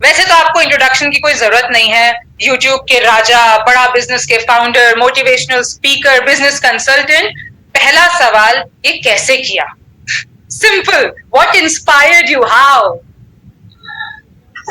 वैसे तो आपको इंट्रोडक्शन की कोई जरूरत नहीं है। यूट्यूब के राजा, बड़ा बिजनेस के founder, motivational speaker, business consultant. पहला सवाल, ये कैसे किया? Simple, what inspired you, how?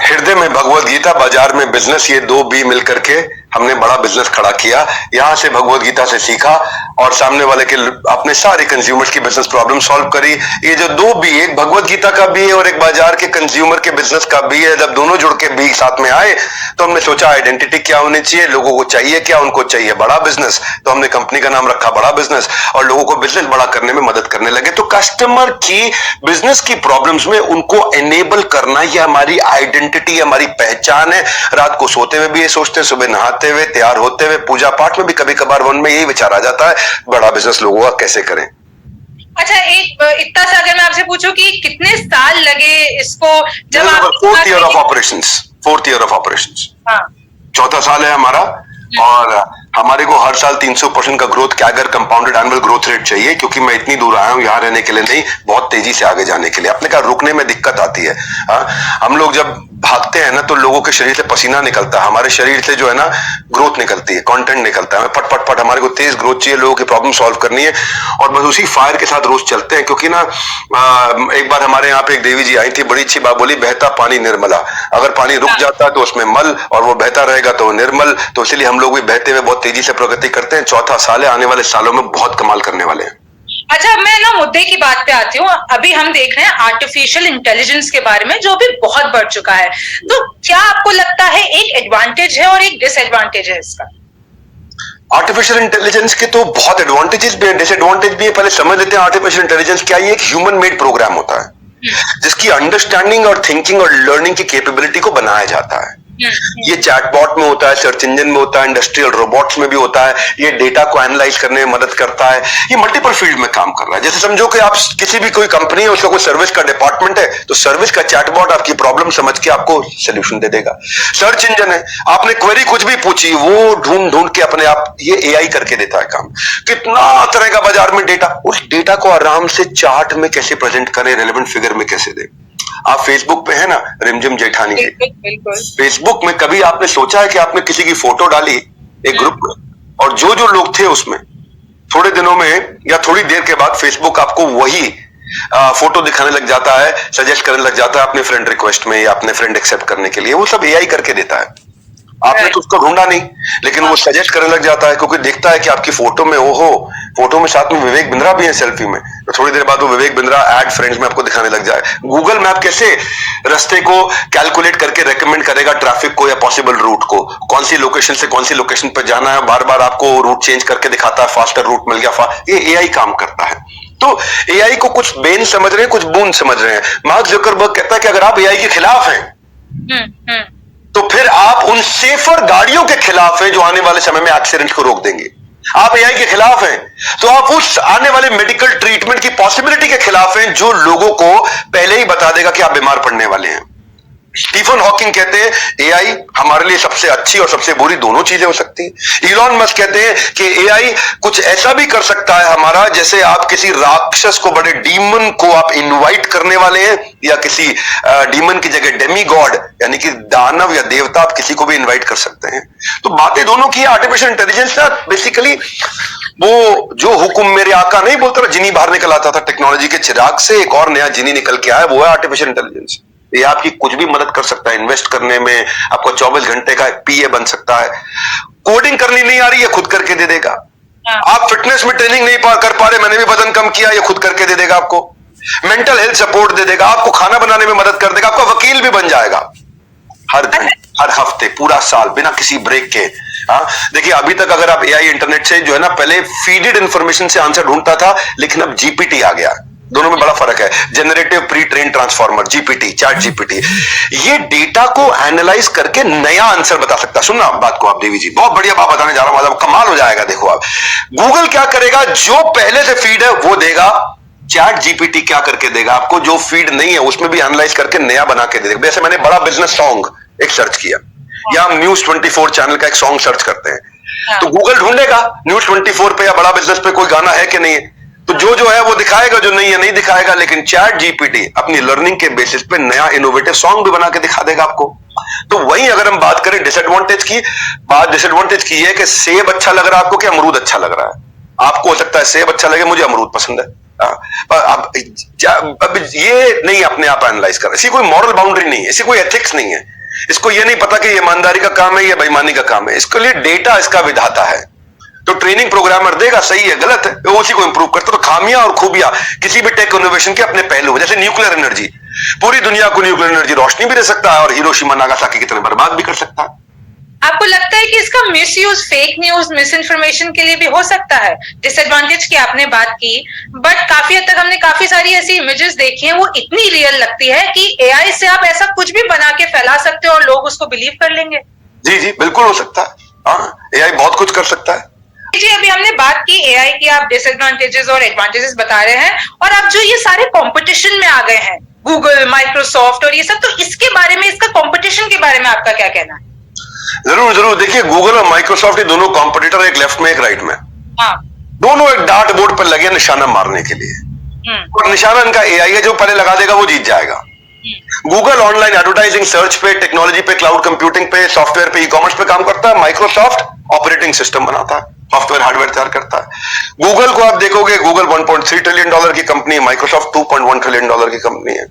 हृदय में भगवत गीता, बाजार में बिजनेस, ये दो बी मिलकर के हमने बड़ा बिजनेस खड़ा किया। यहां से भगवत गीता से सीखा और सामने वाले के अपने सारे कंज्यूमर्स की बिजनेस प्रॉब्लम सॉल्व करी। ये जो दो बी, एक भगवत गीता का बी है और एक बाजार के कंज्यूमर के बिजनेस का बी है, जब दोनों जुड़ के बी साथ में आए तो हमने सोचा आइडेंटिटी क्या होनी चाहिए, लोगों को चाहिए क्या, उनको चाहिए बड़ा बिजनेस, तो हमने कंपनी का नाम रखा बड़ा बिजनेस और लोगों को बिजनेस बड़ा करने में मदद करने लगे। तो कस्टमर की बिजनेस की प्रॉब्लम्स में उनको एनेबल करना, ये हमारी आइडेंटिटी, हमारी पहचान है। रात को सोते हुए भी ये सोचते हैं, सुबह नहाते हुए, तैयार होते हुए, पूजा पाठ में भी कभी कभार मन में यही विचार आ जाता है, बड़ा बिजनेस लोगों का कैसे करें। अच्छा, एक इतना सा अगर मैं आपसे पूछूं कि कितने साल लगे इसको, जब आप फोर्थ ईयर ऑफ ऑपरेशंस, हाँ, चौथा साल है हमारा और हमारे को हर साल 300% का growth CAGR compounded annual growth rate चाहिए, क्योंकि मैं इतनी दूर आया हूं यहाँ रहने के लिए नहीं, बहुत तेजी से आगे जाने के लिए। अपने का रुकने में दिक्कत आती है। हम लोग जब भागते हैं ना तो लोगों के शरीर से पसीना निकलता है, हमारे शरीर से जो है ना ग्रोथ निकलती है, कंटेंट निकलता है, फट फट फट। हमारे को तेज ग्रोथ चाहिए, लोगों की प्रॉब्लम सॉल्व करनी है और बस उसी फायर के साथ रोज चलते हैं। क्योंकि ना एक बार हमारे यहाँ पे एक देवी जी आई थी, बड़ी अच्छी बात बोली, बहता पानी निर्मला। अगर पानी रुक जाता है तो उसमें मल और वो बहता रहेगा तो निर्मल। तो इसलिए हम लोग भी बहते हुए बहुत तेजी से प्रगति करते हैं। चौथा साल है, आने वाले सालों में बहुत कमाल करने वाले हैं। अच्छा, मैं ना मुद्दे की बात पे आती हूँ। अभी हम देख रहे हैं आर्टिफिशियल इंटेलिजेंस के बारे में, जो भी बहुत बढ़ चुका है। तो क्या आपको लगता है एक एडवांटेज है और एक डिसएडवांटेज है इसका? आर्टिफिशियल इंटेलिजेंस के तो बहुत एडवांटेजेस भी है, डिसएडवांटेज भी है। पहले समझ लेते हैं आर्टिफिशियल इंटेलिजेंस क्या है। ये एक ह्यूमन मेड प्रोग्राम होता है जिसकी अंडरस्टैंडिंग और थिंकिंग और लर्निंग की कैपेबिलिटी को बनाया जाता है। ये चैटबॉट में होता है, सर्च इंजन में होता है, इंडस्ट्रियल रोबोट्स में भी होता है। ये डेटा को एनालाइज करने में मदद करता है। ये मल्टीपल फील्ड में काम कर रहा है। जैसे समझो कि आप किसी भी कोई कंपनी है, उसका कोई सर्विस का डिपार्टमेंट है, तो सर्विस का चैटबॉट आपकी प्रॉब्लम समझ के आपको सोल्यूशन दे देगा। सर्च इंजन है, आपने क्वेरी कुछ भी पूछी, वो ढूंढ ढूंढ के अपने आप ये एआई करके देता है काम। कितना तरह का बाजार में डेटा, उस डेटा को आराम से चार्ट में कैसे प्रेजेंट करें, रेलेवेंट फिगर में कैसे दें। आप फेसबुक पे है ना, रिमझिम जेठानी के, फेसबुक में कभी आपने सोचा है कि आपने किसी की फोटो डाली एक ग्रुप में और जो जो लोग थे उसमें थोड़े दिनों में या थोड़ी देर के बाद फेसबुक आपको वही फोटो दिखाने लग जाता है, सजेस्ट करने लग जाता है अपने फ्रेंड रिक्वेस्ट में या अपने फ्रेंड एक्सेप्ट करने के लिए। वो सब एआई करके देता है। आपने तो उसको ढूंढा नहीं, लेकिन वो सजेस्ट करने लग जाता है क्योंकि देखता है कि आपकी फोटो में ओहो, फोटो में साथ में विवेक बिंद्रा भी है सेल्फी में, तो थोड़ी देर बाद वो विवेक बिंद्रा ऐड फ्रेंड्स में आपको दिखाने लग जाए। गूगल मैप कैसे रास्ते को कैलकुलेट करके रेकमेंड करेगा, ट्रैफिक को या पॉसिबल रूट को, कौन सी लोकेशन से कौन सी लोकेशन पर जाना है, बार बार आपको रूट चेंज करके दिखाता है, फास्टर रूट मिल गया। ये एआई काम करता है। तो एआई को कुछ बेन समझ रहे हैं, कुछ बूंद समझ रहे हैं। मार्क जुकरबर्ग कहता है कि अगर आप एआई के खिलाफ हैं तो फिर आप उन सेफर गाड़ियों के खिलाफ हैं जो आने वाले समय में एक्सीडेंट को रोक देंगे। आप एआई के खिलाफ हैं तो आप उस आने वाले मेडिकल ट्रीटमेंट की पॉसिबिलिटी के खिलाफ हैं जो लोगों को पहले ही बता देगा कि आप बीमार पड़ने वाले हैं। स्टीफन हॉकिंग कहते हैं एआई हमारे लिए सबसे अच्छी और सबसे बुरी दोनों चीजें हो सकती है। इलॉन मस्क कहते हैं कि एआई कुछ ऐसा भी कर सकता है हमारा, जैसे आप किसी राक्षस को, बड़े डीमन को आप इनवाइट करने वाले हैं, या किसी डीमन की जगह डेमी गॉड यानी कि दानव या देवता, आप किसी को भी इनवाइट कर सकते हैं। तो बातें दोनों की। आर्टिफिशियल इंटेलिजेंस ना बेसिकली वो जो हुक्म मेरे आका नहीं बोलता था, जिनी बाहर निकल आता था टेक्नोलॉजी के चिराग से, एक और नया जिनी निकल के आया, वो है आर्टिफिशियल इंटेलिजेंस। ये आपकी कुछ भी मदद कर सकता है इन्वेस्ट करने में, आपको 24 घंटे का पीए बन सकता है। कोडिंग करनी नहीं आ रही है, खुद करके दे देगा। आप फिटनेस में ट्रेनिंग नहीं कर पा रहे, मैंने भी वजन कम किया, ये खुद करके दे देगा आपको। मेंटल हेल्थ सपोर्ट दे देगा, आपको खाना बनाने में मदद कर देगा, आपका वकील भी बन जाएगा हर दिन, हर हफ्ते, पूरा साल, बिना किसी ब्रेक के। देखिए अभी तक अगर आप एआई इंटरनेट से जो है ना, पहले फीडेड इंफॉर्मेशन से आंसर ढूंढता था, लेकिन अब जीपीटी आ गया। दोनों में बड़ा फर्क है। Generative pre train transformer, GPT, chat GPT, ये डेटा को एनालाइज करके नया आंसर बता सकता है। सुनना बात को आप देवी जी, बहुत बढ़िया बात बताने जा रहा हूं, कमाल हो जाएगा। देखो आप, गूगल क्या करेगा, जो पहले से फीड है वो देगा। चैट जीपीटी क्या करके देगा आपको, जो फीड नहीं है उसमें भी एनालाइज करके नया बना के दे देगा। जैसे मैंने बड़ा बिजनेस सॉन्ग एक सर्च किया, या हम न्यूज 24 चैनल का एक सॉन्ग सर्च करते हैं, तो गूगल ढूंढेगा न्यूज 24 पे या बड़ा बिजनेस पे कोई गाना है कि नहीं है। तो जो है वो दिखाएगा, जो नहीं है नहीं दिखाएगा। लेकिन चैट जीपीटी अपनी लर्निंग के बेसिस पे नया इनोवेटिव सॉन्ग भी बना के दिखा देगा आपको। तो वहीं अगर हम बात करें डिसएडवांटेज की, बात डिसएडवांटेज की है कि सेब अच्छा लग रहा है आपको कि अमरूद अच्छा लग रहा है। आपको हो सकता है सेब अच्छा लगे, मुझे अमरूद पसंद है। अब ये नहीं अपने आप एनालाइज कर, इसी कोई मॉरल बाउंड्री नहीं है, इसी कोई एथिक्स नहीं है। इसको ये नहीं पता कि ईमानदारी का काम है या बेईमानी का काम है। इसके लिए डेटा इसका विधाता है। तो ट्रेनिंग प्रोग्रामर देगा, सही है गलत है, वो उसी को इंप्रूव करता। तो खामियां और खूबियां किसी भी टेक इनोवेशन के अपने पहलू, जैसे न्यूक्लियर एनर्जी, पूरी दुनिया को न्यूक्लियर एनर्जी रोशनी भी दे सकता है और हिरोशिमा नागासाकी की तरह बर्बाद भी कर सकता है। आपको लगता है कि इसका misuse fake news miss information के लिए भी हो सकता है? डिसएडवांटेज की आपने बात की, बट काफी हद तक हमने काफी सारी ऐसी इमेजेस देखी हैं, वो इतनी रियल लगती है कि एआई से आप ऐसा कुछ भी बना के फैला सकते हो और लोग उसको बिलीव कर लेंगे। जी जी बिल्कुल हो सकता है। हाँ, एआई बहुत कुछ कर सकता है। जी, अभी हमने बात की एआई की, आप डिसएडवांटेजेस और एडवांटेजेस बता रहे हैं, और अब जो ये सारे कंपटीशन में आ गए हैं, गूगल, माइक्रोसॉफ्ट और ये सब, तो इसके बारे में, इसका कंपटीशन के बारे में आपका क्या कहना है? जरूर जरूर, देखिए गूगल और माइक्रोसॉफ्ट ये दोनों कॉम्पिटिटर, एक लेफ्ट में एक राइट में। हाँ। दोनों एक डार्ट बोर्ड पर लगे निशाना मारने के लिए, और निशाना इनका एआई है, जो पहले लगा देगा वो जीत जाएगा। गूगल ऑनलाइन एडवर्टाइजिंग, सर्च पे, टेक्नोलॉजी पे, क्लाउड कंप्यूटिंग पे, सॉफ्टवेयर पे, ई कॉमर्स पे काम करता है। माइक्रोसॉफ्ट ऑपरेटिंग सिस्टम बनाता है, सॉफ्टवेयर हार्डवेयर तैयार करता है। गूगल को आप देखोगे, गूगल $1.3 ट्रिलियन की कंपनी है, माइक्रोसॉफ्ट $2.1 ट्रिलियन की कंपनी है।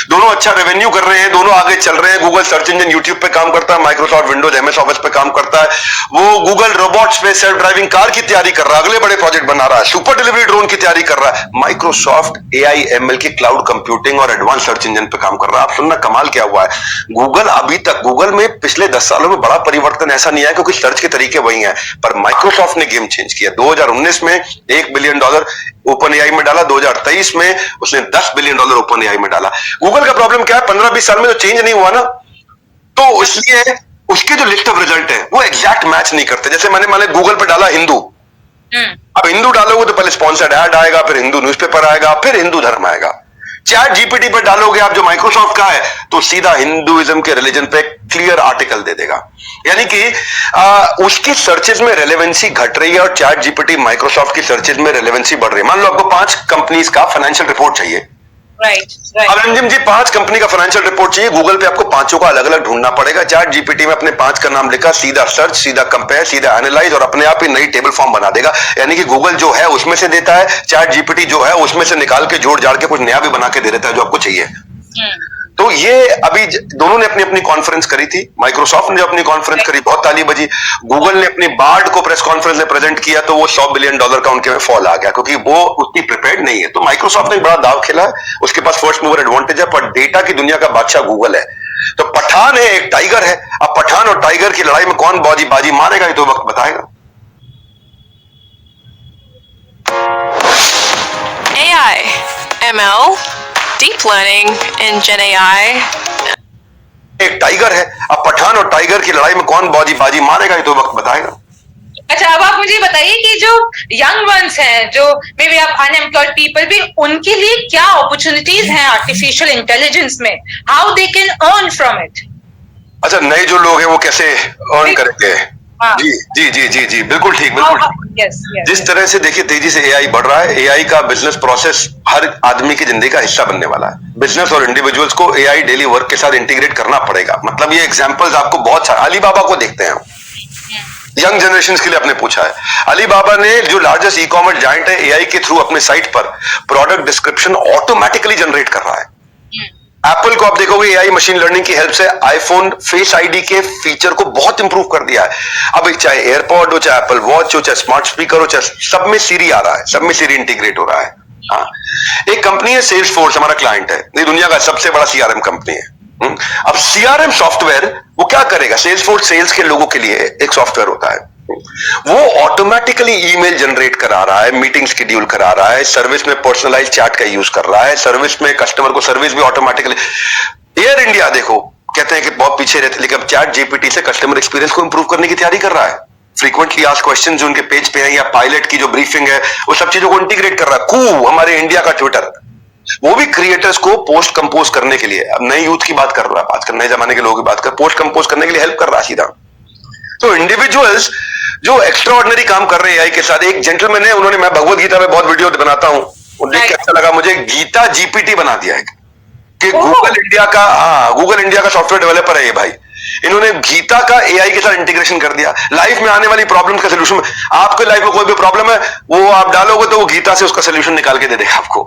दोनों अच्छा रेवेन्यू कर रहे हैं, दोनों आगे चल रहे हैं। गूगल सर्च इंजन यूट्यूब पे काम करता है, माइक्रोसॉफ्ट विंडोज एमएस ऑफिस पे काम करता है। वो गूगल रोबोट्स पे, सेल्फ ड्राइविंग कार की तैयारी कर रहा है, अगले बड़े प्रोजेक्ट बना रहा है। सुपर डिलीवरी ड्रोन की तैयारी कर रहा है। माइक्रोसॉफ्ट एआई एमएल की क्लाउड कंप्यूटिंग और एडवांस सर्च इंजन पे काम कर रहा है। आप सुनना कमाल क्या हुआ है, गूगल अभी तक, गूगल में पिछले 10 सालों में बड़ा परिवर्तन ऐसा नहीं आया, क्योंकि सर्च के तरीके वही हैं, पर माइक्रोसॉफ्ट ने गेम चेंज किया। 2019 में $1 बिलियन ओपन एआई में डाला, 2023 में उसने $10 बिलियन ओपन एआई में डाला। गूगल का प्रॉब्लम क्या है, 15-20 साल में तो चेंज नहीं हुआ ना, तो इसलिए उसके जो लिस्ट ऑफ रिजल्ट है वो एग्जैक्ट मैच नहीं करते। जैसे मैंने गूगल पे डाला हिंदू, अब हिंदू डालोगे तो पहले स्पॉन्सर्ड ऐड आएगा, फिर हिंदू न्यूज़पेपर आएगा, फिर हिंदू धर्म आएगा। चैट जीपीटी पर डालोगे आप, जो माइक्रोसॉफ्ट का है, तो सीधा हिंदुइज्म के रिलीजन पे क्लियर आर्टिकल दे देगा। यानी कि उसकी सर्चेज में रेलेवेंसी घट रही है और चैट जीपीटी माइक्रोसॉफ्ट की सर्चेज में रेलेवेंसी बढ़ रही है। मान लो आपको 5 कंपनीज का फाइनेंशियल रिपोर्ट चाहिए, राइट। अब रंजिम जी 5 कंपनी का फाइनेंशियल रिपोर्ट चाहिए, गूगल पे आपको 5 का अलग अलग ढूंढना पड़ेगा। चैट जीपीटी में अपने 5 का नाम लिखा, सीधा सर्च, सीधा कंपेयर, सीधा एनालाइज, और अपने आप ही नई टेबल फॉर्म बना देगा। यानी कि गूगल जो है उसमें से देता है, चैट जीपीटी जो है उसमें से निकाल के जोड़ जाड़ के कुछ नया भी बना के दे देता है जो आपको चाहिए। तो ये अभी दोनों ने अपनी अपनी कॉन्फ्रेंस करी थी। माइक्रोसॉफ्ट ने अपनी कॉन्फ्रेंस करी, बहुत ताली बजी। गूगल ने अपनी बार्ड को प्रेस कॉन्फ्रेंस में प्रेजेंट किया, तो वो $100 बिलियन का उनके में फॉल आ गया, क्योंकि वो उतनी प्रिपेयर्ड नहीं है। तो माइक्रोसॉफ्ट ने बड़ा दाव खेला है, उसके पास फर्स्ट मूवर एडवांटेज है, पर डेटा की दुनिया का बादशाह गूगल है। तो पठान है, एक टाइगर है। अब पठान और टाइगर की लड़ाई में कौन बाजी मारेगा, ये तो वक्त बताएगा। AI, ML, deep learning in Gen AI. एक टाइगर है, अब पठान और टाइगर की लड़ाई में कौन बाजी मारेगा, ये तो वक्त बताएगा। अच्छा, अब आप मुझे बताइए कि जो यंग वंस हैं, जो मे बी आप अनएम्प्लॉयड पीपल भी, उनके लिए क्या अपॉर्चुनिटीज हैं आर्टिफिशियल इंटेलिजेंस में? How they can earn from it? अच्छा, नए जो लोग हैं वो कैसे अर्न करेंगे? जी जी जी जी जी बिल्कुल ठीक, बिल्कुल ठीक। यस, जिस तरह से देखिए तेजी से एआई बढ़ रहा है, एआई का बिजनेस प्रोसेस हर आदमी की जिंदगी का हिस्सा बनने वाला है। बिजनेस और इंडिविजुअल्स को एआई डेली वर्क के साथ इंटीग्रेट करना पड़ेगा। मतलब ये एग्जांपल्स आपको बहुत सारे, अलीबाबा को देखते हैं, यंग जनरेशन के लिए आपने पूछा है। अलीबाबा ने, जो लार्जेस्ट ई कॉमर्स जायंट है, एआई के थ्रू अपने साइट पर प्रोडक्ट डिस्क्रिप्शन ऑटोमेटिकली जनरेट कर रहा है। एप्पल को आप देखोगे एआई मशीन लर्निंग की हेल्प से आईफोन फेस आईडी के फीचर को बहुत इंप्रूव कर दिया है। अब चाहे एयरपॉड हो, चाहे एप्पल वॉच हो, चाहे स्मार्ट स्पीकर हो, चाहे सब में सीरी आ रहा है, सब में सीरी इंटीग्रेट हो रहा है। हाँ, एक कंपनी है सेल्स फोर्स, हमारा क्लाइंट है, ये दुनिया का सबसे बड़ा सीआरएम कंपनी है। अब सीआरएम सॉफ्टवेयर वो क्या करेगा, सेल्स फोर्स सेल्स के लोगों के लिए एक सॉफ्टवेयर होता है, वो ऑटोमेटिकली ईमेल जनरेट करा रहा है, मीटिंग शेड्यूल करा रहा है, सर्विस में पर्सनलाइज चैट का यूज कर रहा है, सर्विस में कस्टमर को सर्विस भी ऑटोमेटिकली। एयर इंडिया देखो, कहते हैं कि बहुत पीछे रहते, लेकिन अब चैट जीपीटी से कस्टमर एक्सपीरियंस को इंप्रूव करने की तैयारी कर रहा है। फ्रीक्वेंटली आस्क्ड क्वेश्चन जो उनके पेज पे है, या पायलट की जो ब्रीफिंग है, वो सब चीजों को इंटीग्रेट कर रहा है। कू, हमारे इंडिया का ट्विटर, वो भी क्रिएटर्स को पोस्ट कंपोज करने के लिए, अब नए यूथ की बात कर रहा है, आजकल नए जमाने के लोगों की बात कर, पोस्ट कंपोज करने के लिए हेल्प कर रहा है सीधा। तो इंडिविजुअल्स जो एक्स्ट्रा ऑर्डिनरी काम कर रहे हैं एआई के साथ। एक जेंटलमैन है, उन्होंने, मैं भगवत गीता में बहुत वीडियो बनाता हूं, वो देख के अच्छा लगा मुझे, गीता जीपीटी बना दिया है कि गूगल इंडिया का सॉफ्टवेयर डेवलपर है ये भाई। इन्होंने गीता का एआई के साथ इंटीग्रेशन कर दिया। लाइफ में आने वाली प्रॉब्लम का सोल्यूशन, आपके लाइफ में कोई भी प्रॉब्लम है वो आप डालोगे तो वो गीता से उसका सोल्यूशन निकाल के दे देगा आपको।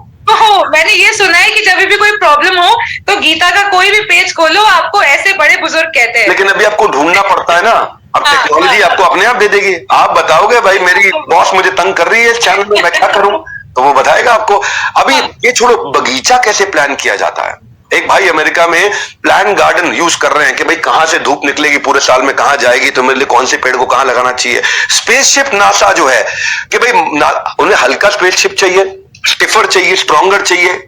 मैंने ये सुना है कि जब भी कोई प्रॉब्लम हो तो गीता का कोई भी पेज खोलो, आपको ऐसे बड़े बुजुर्ग कहते हैं। लेकिन अभी आपको ढूंढना पड़ता है ना, अब टेक्नोलॉजी आपको अपने आप दे देगी। आप बताओगे भाई मेरी बॉस मुझे तंग कर रही है इस चैनल में, मैं क्या करूं, तो वो बताएगा आपको। अभी ये छोड़ो, बगीचा कैसे प्लान किया जाता है। एक भाई अमेरिका में प्लान गार्डन यूज कर रहे हैं कि भाई कहां से धूप निकलेगी पूरे साल में, कहां जाएगी, तो मेरे लिए कौन से पेड़ को कहां लगाना चाहिए। स्पेसशिप नासा जो है कि भाई उन्हें हल्का स्पेसशिप चाहिए, स्टिफर चाहिए, स्ट्रॉन्गर चाहिए।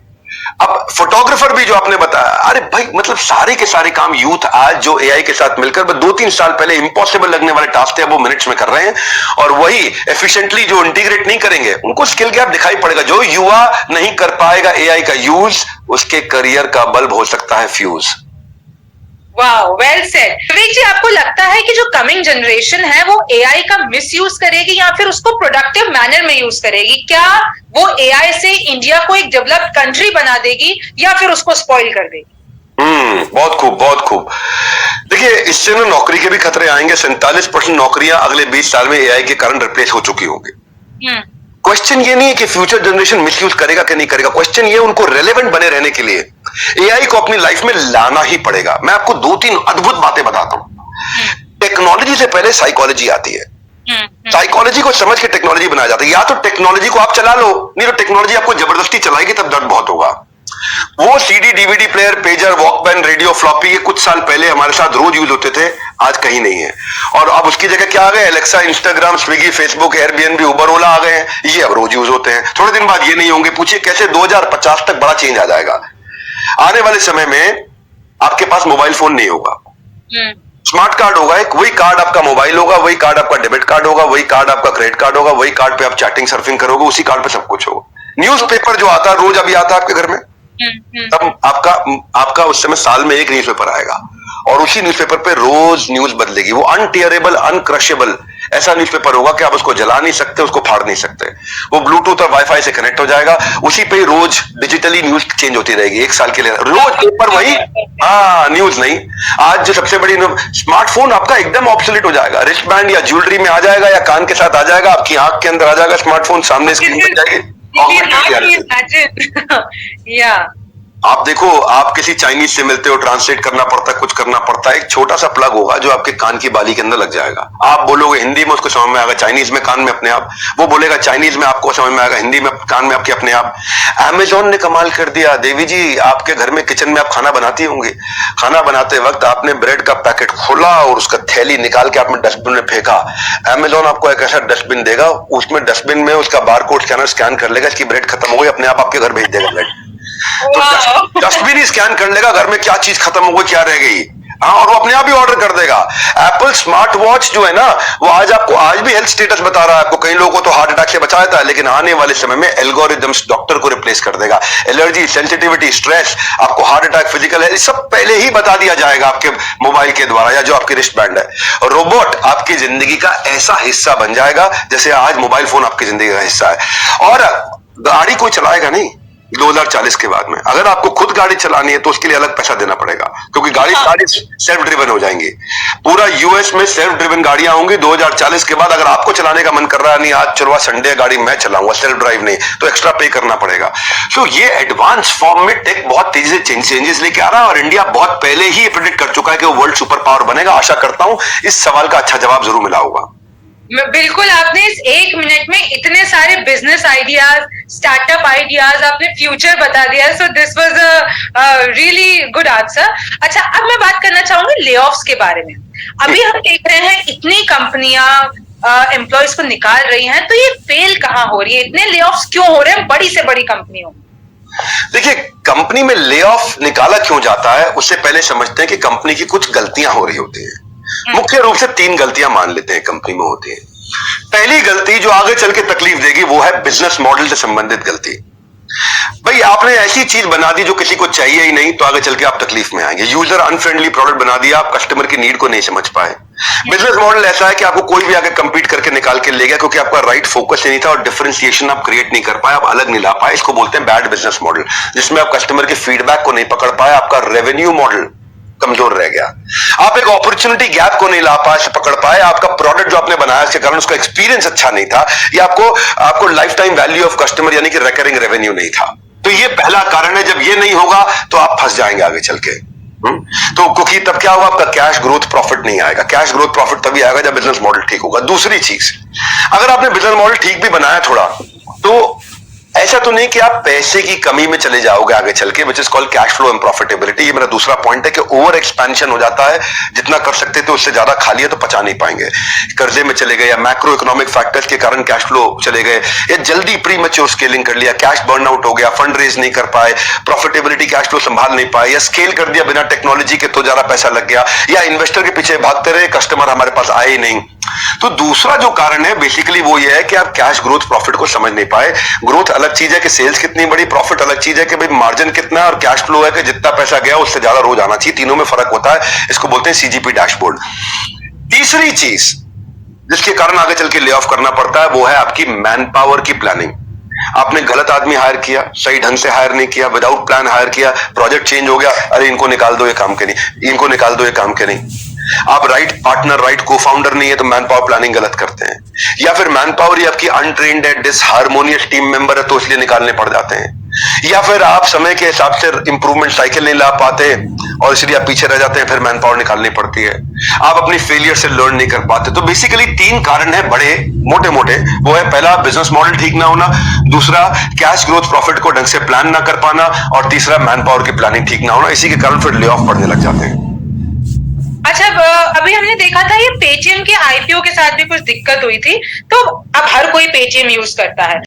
अब फोटोग्राफर भी जो आपने बताया, अरे भाई मतलब सारे के सारे काम यूथ आज जो एआई के साथ मिलकर 2-3 साल पहले इंपॉसिबल लगने वाले टास्क थे, अब वो मिनट्स में कर रहे हैं। और वही एफिशिएंटली जो इंटीग्रेट नहीं करेंगे उनको स्किल गैप दिखाई पड़ेगा। जो युवा नहीं कर पाएगा एआई का यूज, उसके करियर का बल्ब हो सकता है फ्यूज। वाह, वेल सेड। विवेक जी, आपको लगता है कि जो कमिंग जनरेशन है वो एआई का मिसयूज करेगी या फिर उसको प्रोडक्टिव मैनर में यूज करेगी? क्या वो एआई से इंडिया को एक डेवलप्ड कंट्री बना देगी या फिर उसको स्पॉइल कर देगी? बहुत खूब, बहुत खूब। देखिए, इससे ना नौकरी के भी खतरे आएंगे। 47% नौकरियां अगले 20 साल में एआई के कारण रिप्लेस हो चुकी होंगी। क्वेश्चन ये नहीं है कि फ्यूचर जनरेशन मिसयूज करेगा कि नहीं करेगा, क्वेश्चन ये उनको रेलेवेंट बने रहने के लिए एआई को अपनी लाइफ में लाना ही पड़ेगा। मैं आपको 2-3 अद्भुत बातें बताता हूं। टेक्नोलॉजी से पहले साइकोलॉजी आती है। साइकोलॉजी को समझ के टेक्नोलॉजी बनाया जाता है। या तो टेक्नोलॉजी को आप चला लो, नहीं तो टेक्नोलॉजी आपको जबरदस्ती चलाएगी, तब दर्द बहुत होगा। वो CD, DVD player, pager, Walkman, radio, floppy, ये कुछ साल पहले हमारे साथ रोज यूज होते थे, आज कहीं नहीं है। और अब उसकी जगह क्या आ गए? Alexa, Instagram, Swiggy, Facebook, Airbnb, Uber, Ola आ गए हैं। ये अब रोज यूज होते हैं। थोड़े दिन बाद ये नहीं होंगे। पूछिए कैसे 2050 तक बड़ा चेंज आ जाएगा। आने वाले समय में आपके पास मोबाइल फोन नहीं होगा, स्मार्ट कार्ड होगा एक, वही कार्ड आपका मोबाइल होगा, वही कार्ड आपका डेबिट कार्ड होगा, वही कार्ड आपका क्रेडिट कार्ड होगा, वही कार्ड पे आप चैटिंग सर्फिंग करोगे, उसी कार्ड पे सब कुछ होगा। न्यूज़पेपर जो आता है रोज अभी आता है आपके घर में, तब आपका उस समय साल में एक न्यूज़पेपर आएगा और उसी न्यूज़पेपर पे रोज न्यूज बदलेगी। वो अनटियरेबल, अनक्रशेबल ऐसा न्यूज़पेपर होगा कि आप उसको जला नहीं सकते, उसको फाड़ नहीं सकते। वो ब्लूटूथ और वाईफाई से कनेक्ट हो जाएगा, उसी पे रोज डिजिटली न्यूज चेंज होती रहेगी 1 साल के लिए। रोज पेपर वही, न्यूज नहीं। आज जो सबसे बड़ी स्मार्टफोन आपका एकदम ऑब्सोलीट हो जाएगा। रिस्ट बैंड या ज्वेलरी में आ जाएगा या कान के साथ आ जाएगा, आपकी आंख के अंदर आ जाएगा स्मार्टफोन, सामने स्क्रीन पर जाएगी। आप देखो, आप किसी चाइनीज से मिलते हो, ट्रांसलेट करना पड़ता है, कुछ करना पड़ता है, एक छोटा सा प्लग होगा जो आपके कान की बाली के अंदर लग जाएगा। आप बोलोगे हिंदी में, उसको समझ में आएगा चाइनीज में, कान में अपने आप। वो बोलेगा चाइनीज में, आपको समझ में आएगा हिंदी में, कान में आपके अपने आप। अमेजोन ने कमाल कर दिया। देवी जी, आपके घर में किचन में आप खाना बनाती होंगी, खाना बनाते वक्त आपने ब्रेड का पैकेट खोला और उसका थैली निकाल के आपने डस्टबिन में फेंका। अमेजोन आपको एक ऐसा डस्टबिन देगा, उसमें डस्टबिन में उसका बारकोड स्कैनर स्कैन कर लेगा, इसकी ब्रेड खत्म हो गई, अपने आप आपके घर भेज देगा ब्रेड। तो डस्टबिन ही स्कैन कर लेगा घर में क्या चीज खत्म हो गई, क्या रह गई, और वो अपने आप ही ऑर्डर कर देगा। एप्पल स्मार्ट वॉच जो है ना, वो आज भी हेल्थ स्टेटस बता रहा है आपको। कई लोगों को तो हार्ट अटैक से बचाया था, लेकिन आने वाले समय में एल्गोरिदम्स डॉक्टर को रिप्लेस कर देगा। एलर्जी, सेंसिटिविटी, स्ट्रेस, आपको हार्ट अटैक, फिजिकल हेल्थ, सब पहले ही बता दिया जाएगा आपके मोबाइल के द्वारा या जो आपकी रिस्ट बैंड है। रोबोट आपकी जिंदगी का ऐसा हिस्सा बन जाएगा जैसे आज मोबाइल फोन आपकी जिंदगी का हिस्सा है। और गाड़ी कोई चलाएगा नहीं 2040 के बाद में। अगर आपको खुद गाड़ी चलानी है तो उसके लिए अलग पैसा देना पड़ेगा, क्योंकि गाड़ी सारी सेल्फ ड्रिवन हो जाएंगी। पूरा यूएस में सेल्फ ड्रिवन गाड़ियां होंगी 2040 के बाद। अगर आपको चलाने का मन कर रहा है, नहीं आज चलो संडे गाड़ी मैं चलाऊंगा, सेल्फ ड्राइव नहीं, तो एक्स्ट्रा पे करना पड़ेगा। सो ये एडवांस फॉर्म में टेक बहुत तेजी से चेंजेस लेके आ रहा है और इंडिया बहुत पहले ही प्रेडिक्ट कर चुका है कि वो वर्ल्ड सुपर पावर बनेगा। आशा करता हूं इस सवाल का अच्छा जवाब जरूर मिला होगा। बिल्कुल, आपने इस 1 मिनट में इतने सारे बिजनेस आइडियाज, स्टार्टअप आइडियाज, आपने फ्यूचर बता दिया। So this was a really good answer. अच्छा, अब मैं बात करना चाहूंगी ले ऑफ्स के बारे में। अभी हम देख रहे हैं इतनी कंपनियां एम्प्लॉयज को निकाल रही हैं, तो ये फेल कहाँ हो रही है? इतने ले ऑफ्स क्यों हो रहे हैं बड़ी से बड़ी कंपनियों? देखिए, कंपनी में ले ऑफ निकाला क्यों जाता है, उससे पहले समझते हैं कि कंपनी की कुछ गलतियां हो रही होती हैं। मुख्य रूप से 3 गलतियां मान लेते हैं कंपनी में होती है। पहली गलती जो आगे चल के तकलीफ देगी वो है बिजनेस मॉडल से संबंधित गलती। भाई आपने ऐसी चीज बना दी जो किसी को चाहिए ही नहीं, तो आगे चल के आप तकलीफ में आएंगे। यूजर अनफ्रेंडली प्रोडक्ट बना दिया, आप कस्टमर की नीड को नहीं समझ पाए। बिजनेस मॉडल ऐसा है कि आपको कोई भी आगे कंपीट करके निकाल के ले गया, क्योंकि आपका राइट फोकस नहीं था और डिफरेंशिएशन आप क्रिएट नहीं कर पाए, आप अलग नहीं ला पाए। इसको बोलते हैं बैड बिजनेस मॉडल, जिसमें आप कस्टमर के फीडबैक को नहीं पकड़ पाए, आपका रेवेन्यू मॉडल कमजोर रह गया, आप एक अपॉर्चुनिटी गैप को नहीं ला पाए, पकड़ पाए, आपका प्रोडक्ट जो आपने बनाया इसके कारण उसका एक्सपीरियंस अच्छा नहीं था, या आपको life time value of customer यानी कि रिकरिंग रेवेन्यू नहीं था। तो ये पहला कारण है। जब ये नहीं होगा तो आप फंस जाएंगे आगे चल के। तो क्योंकि तब क्या होगा, आपका कैश ग्रोथ प्रॉफिट नहीं आएगा। कैश ग्रोथ प्रॉफिट तभी आएगा जब बिजनेस मॉडल ठीक होगा। दूसरी चीज, अगर आपने बिजनेस मॉडल ठीक भी बनाया थोड़ा, तो ऐसा तो नहीं कि आप पैसे की कमी में चले जाओगे आगे चल के, which is called cash flow and profitability. ये मेरा दूसरा पॉइंट है कि ओवर एक्सपेंशन हो जाता है, जितना कर सकते थे उससे ज्यादा खा लिया तो पचा नहीं पाएंगे, कर्जे में चले गए, या मैक्रो इकोनॉमिक फैक्टर्स के कारण कैश फ्लो चले गए, या जल्दी प्री मैच्योर स्केलिंग कर लिया, कैश बर्न आउट हो गया, फंड रेज नहीं कर पाए, प्रॉफिटेबिलिटी कैश फ्लो संभाल नहीं पाए, या स्केल कर दिया बिना टेक्नोलॉजी के तो ज्यादा पैसा लग गया, या इन्वेस्टर के पीछे भागते रहे, कस्टमर हमारे पास आए ही नहीं। तो दूसरा जो कारण है बेसिकली वो ये है कि आप कैश ग्रोथ प्रॉफिट को समझ नहीं पाए। ग्रोथ अलग चीज है कि सेल्स कितनी बड़ी, प्रॉफिट अलग चीज है कि भाई मार्जिन कितना है, और कैश फ्लो है कि जितना पैसा गया उससे ज्यादा रोज आना चाहिए। तीनों में फर्क होता है, इसको बोलते हैं सीजीपी डैशबोर्ड। तीसरी चीज जिसके कारण आगे चल के ले ऑफ करना पड़ता है वो है आपकी मैन पावर की प्लानिंग। आपने गलत आदमी हायर किया, सही ढंग से हायर नहीं किया, विदाउट प्लान हायर किया, प्रोजेक्ट चेंज हो गया, अरे इनको निकाल दो ये काम के नहीं, इनको निकाल दो ये काम के नहीं। आप राइट पार्टनर, राइट को फाउंडर नहीं है तो मैन पावर प्लानिंग गलत करते हैं, या फिर मैन पावर ही आपकी अनट्रेन्ड है, डिसहार्मोनियस टीम मेंबर है तो इसलिए निकालने पड़ जाते हैं, या फिर आप समय के हिसाब से इंप्रूवमेंट साइकिल नहीं ला पाते और इसलिए आप पीछे रह जाते हैं, फिर मैन पावर निकालनी पड़ती है। आप अपनी फेलियर से लर्न नहीं कर पाते। तो बेसिकली 3 कारण है बड़े मोटे मोटे, वो है पहला बिजनेस मॉडल ठीक ना होना, दूसरा कैश ग्रोथ प्रॉफिट को ढंग से प्लान ना कर पाना, और तीसरा मैन पावर की प्लानिंग ठीक ना होना। इसी के कारण फिर ले ऑफ पड़ने लग जाते हैं। अच्छा, अभी हमने देखा था ये पेटीएम के आईपीओ के साथ भी कुछ दिक्कत हुई थी, तो अब हर कोई पेटीएम यूज करता है।